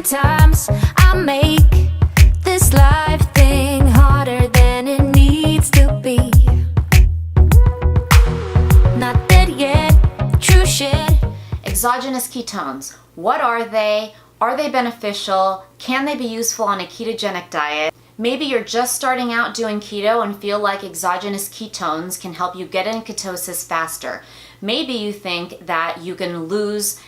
Sometimes I make this life thing harder than it needs to be. Not dead yet, true shit. Exogenous ketones. What are they? Are they beneficial? Can they be useful on a ketogenic diet? Maybe you're just starting out doing keto and feel like exogenous ketones can help you get in ketosis faster. Maybe you think that you can lose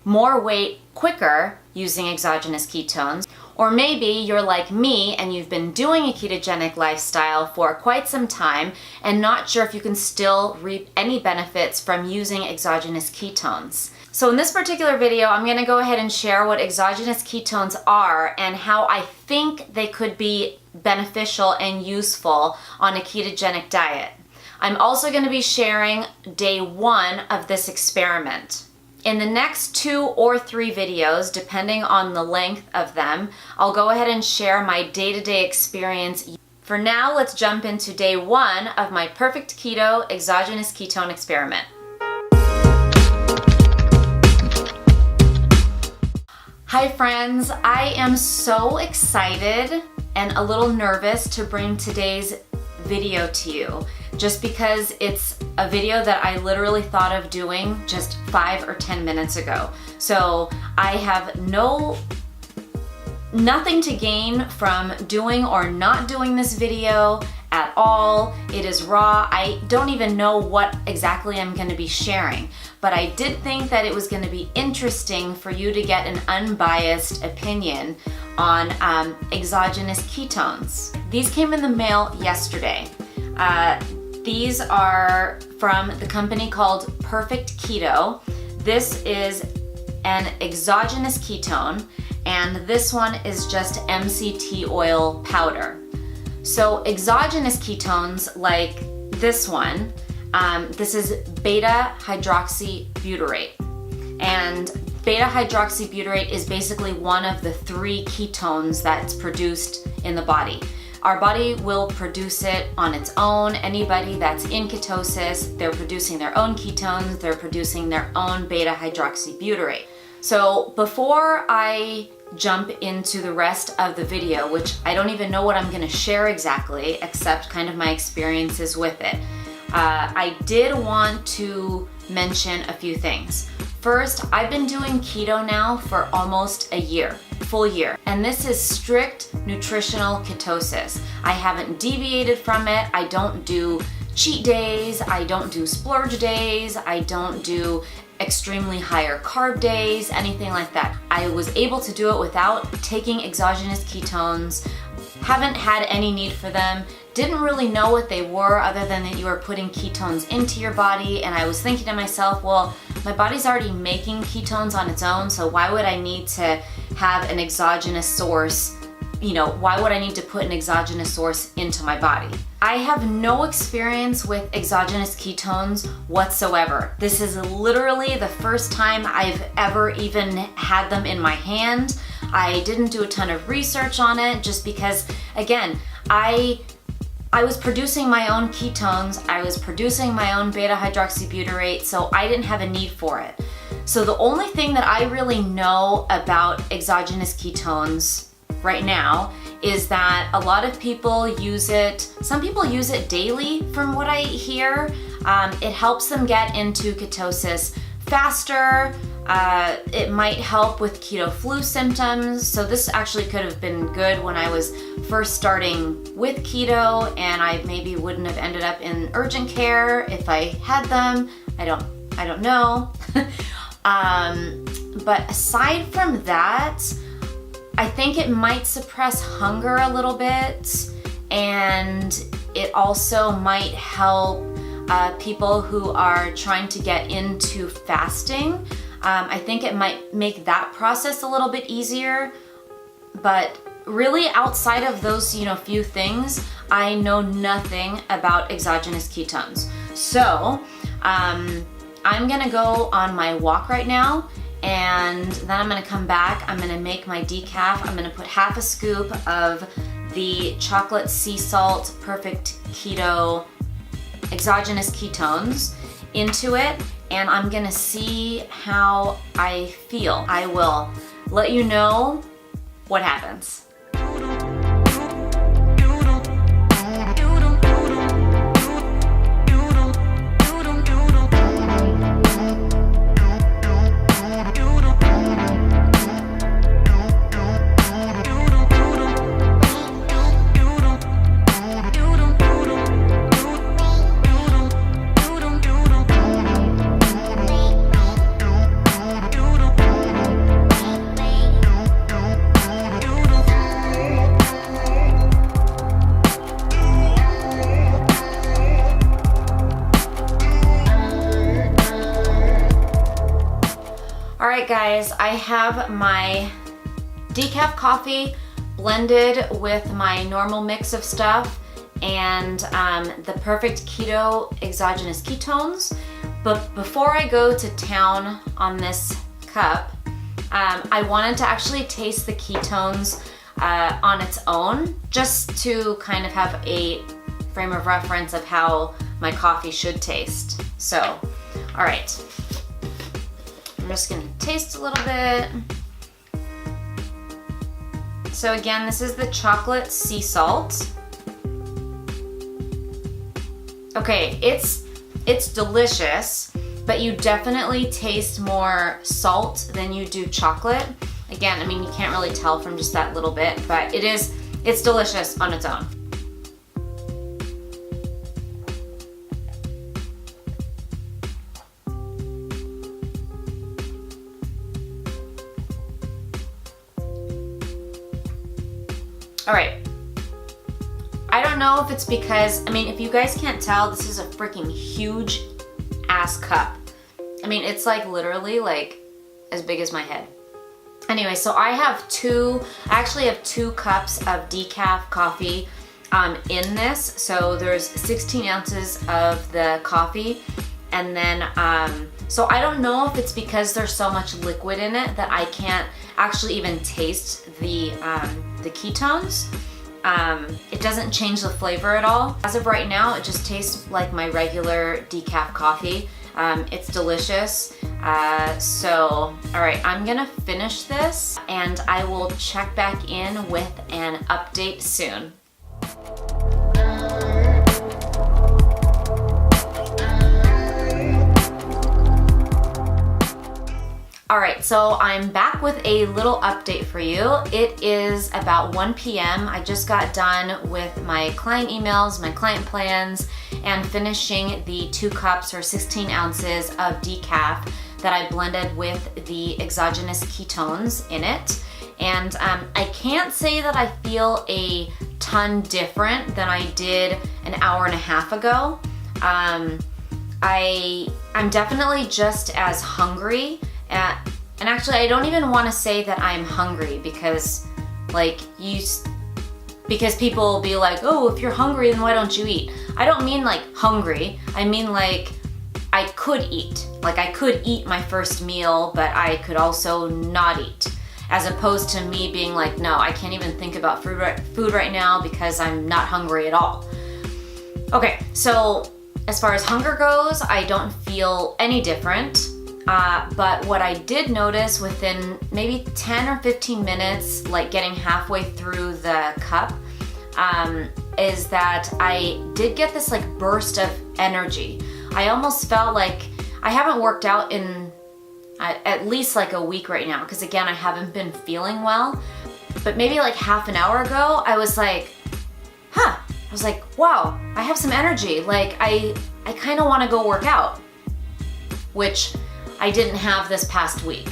more weight quicker using exogenous ketones. Or maybe you're like me and you've been doing a ketogenic lifestyle for quite some time and not sure if you can still reap any benefits from using exogenous ketones. So in this particular video, I'm going to go ahead and share what exogenous ketones are and how I think they could be beneficial and useful on a ketogenic diet. I'm also going to be sharing day 1 of this experiment. In the next 2 or 3 videos, depending on the length of them, I'll go ahead and share my day-to-day experience. For now, let's jump into day 1 of my Perfect Keto Exogenous Ketone experiment. Hi friends, I am so excited and a little nervous to bring today's video to you, just because it's a video that I literally thought of doing just 5 or 10 minutes ago. So I have nothing to gain from doing or not doing this video at all. It is raw. I don't even know what exactly I'm going to be sharing, but I did think that it was going to be interesting for you to get an unbiased opinion on exogenous ketones. These came in the mail yesterday. These are from the company called Perfect Keto. This is an exogenous ketone, and this one is just MCT oil powder. So exogenous ketones like this one, this is beta hydroxybutyrate. And beta hydroxybutyrate is basically one of the 3 ketones that's produced in the body. Our body will produce it on its own. Anybody that's in ketosis, they're producing their own ketones, they're producing their own beta hydroxybutyrate. So before I jump into the rest of the video, which I don't even know what I'm going to share exactly, except kind of my experiences with it, I did want to mention a few things. First, I've been doing keto now for almost a year, full year, and this is strict nutritional ketosis. I haven't deviated from it. I don't do cheat days, I don't do splurge days, I don't do extremely higher carb days, anything like that. I was able to do it without taking exogenous ketones, haven't had any need for them, didn't really know what they were other than that you were putting ketones into your body, and I was thinking to myself, well, my body's already making ketones on its own, so why would I need to have an exogenous source? Why would I need to put an exogenous source into my body? I have no experience with exogenous ketones whatsoever. This is literally the first time I've ever even had them in my hand. I didn't do a ton of research on it just because, again, I was producing my own ketones, I was producing my own beta hydroxybutyrate, so I didn't have a need for it. So the only thing that I really know about exogenous ketones right now is that a lot of people use it. Some people use it daily from what I hear. It helps them get into ketosis faster. It might help with keto flu symptoms. So this actually could have been good when I was first starting with keto, and I maybe wouldn't have ended up in urgent care if I had them. I don't know. But aside from that, I think it might suppress hunger a little bit, and it also might help people who are trying to get into fasting. I think it might make that process a little bit easier, but really outside of those few things, I know nothing about exogenous ketones. So I'm gonna go on my walk right now, and then I'm gonna come back, I'm gonna make my decaf. I'm gonna put half a scoop of the chocolate sea salt Perfect Keto Exogenous Ketones into it, and I'm gonna see how I feel. I will let you know what happens. Alright guys, I have my decaf coffee blended with my normal mix of stuff and the Perfect Keto Exogenous Ketones. But before I go to town on this cup, I wanted to actually taste the ketones on its own, just to kind of have a frame of reference of how my coffee should taste. So, alright. I'm just gonna taste a little bit. So again, this is the chocolate sea salt. Okay, it's delicious, but you definitely taste more salt than you do chocolate. Again, I mean, you can't really tell from just that little bit, but it's delicious on its own. All right, I don't know if it's because, I mean, if you guys can't tell, this is a freaking huge ass cup. I mean, it's like literally like as big as my head. Anyway, so I actually have 2 cups of decaf coffee in this. So there's 16 ounces of the coffee. And then, so I don't know if it's because there's so much liquid in it that I can't actually even taste the ketones. It doesn't change the flavor at all. As of right now, it just tastes like my regular decaf coffee. It's delicious. So, all right, I'm gonna finish this and I will check back in with an update soon. All right, so I'm back with a little update for you. It is about 1 p.m. I just got done with my client emails, my client plans, and finishing the 2 cups or 16 ounces of decaf that I blended with the exogenous ketones in it. And I can't say that I feel a ton different than I did an hour and a half ago. I'm definitely just as hungry. And actually, I don't even want to say that I'm hungry because people will be like, oh, if you're hungry, then why don't you eat? I don't mean like hungry. I mean like I could eat. Like I could eat my first meal, but I could also not eat. As opposed to me being like, no, I can't even think about food right now because I'm not hungry at all. Okay, so as far as hunger goes, I don't feel any different. But what I did notice within maybe 10 or 15 minutes, like getting halfway through the cup, is that I did get this like burst of energy. I almost felt like I haven't worked out in at least like a week right now, because again, I haven't been feeling well. But maybe like half an hour ago, I was like, I was like, wow, I have some energy. Like I kind of want to go work out, which I didn't have this past week.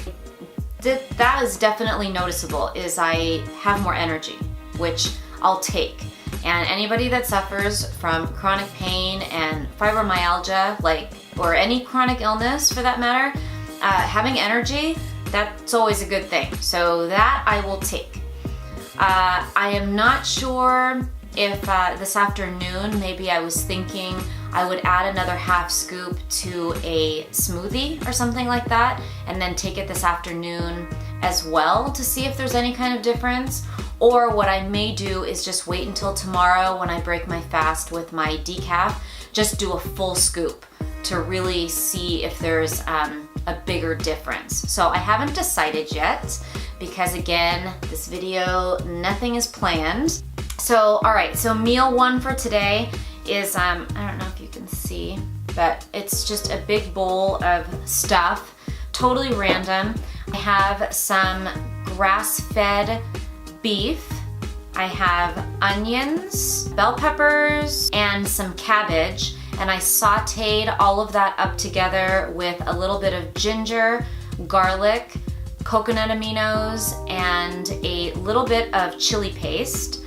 That is definitely noticeable, is I have more energy, which I'll take. And anybody that suffers from chronic pain and fibromyalgia, or any chronic illness for that matter, having energy, that's always a good thing. So that I will take. I am not sure if this afternoon, maybe I was thinking I would add another half scoop to a smoothie or something like that, and then take it this afternoon as well to see if there's any kind of difference. Or what I may do is just wait until tomorrow when I break my fast with my decaf, just do a full scoop to really see if there's a bigger difference. So I haven't decided yet, because again, this video, nothing is planned. So, all right, so meal one for today is, I don't know if you can see, but it's just a big bowl of stuff, totally random. I have some grass-fed beef. I have onions, bell peppers, and some cabbage, and I sauteed all of that up together with a little bit of ginger, garlic, coconut aminos, and a little bit of chili paste.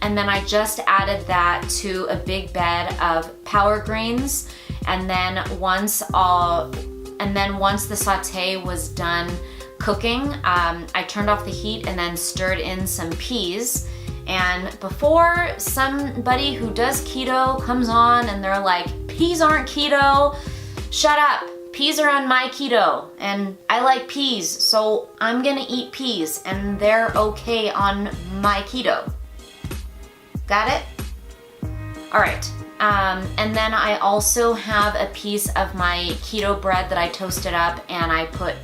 And then I just added that to a big bed of power greens. And then once the saute was done cooking, I turned off the heat and then stirred in some peas. And before somebody who does keto comes on and they're like, peas aren't keto, shut up. Peas are on my keto and I like peas, so I'm gonna eat peas and they're okay on my keto. Got it? All right. And then I also have a piece of my keto bread that I toasted up and I put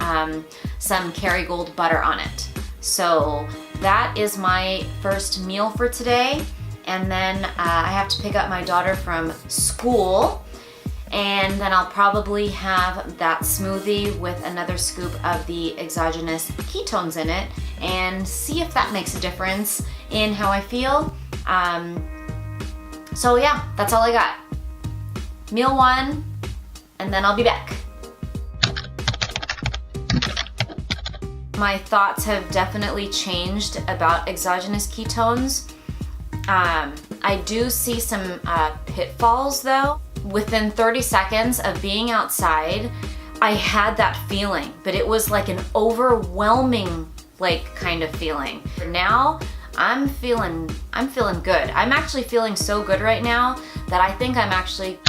some Kerrygold butter on it. So that is my first meal for today. And then I have to pick up my daughter from school, and then I'll probably have that smoothie with another scoop of the exogenous ketones in it and see if that makes a difference in how I feel. So yeah, that's all I got. Meal one, and then I'll be back. My thoughts have definitely changed about exogenous ketones. I do see some pitfalls though. Within 30 seconds of being outside, I had that feeling, but it was like an overwhelming kind of feeling. Now, I'm feeling good. I'm actually feeling so good right now that I think I'm actually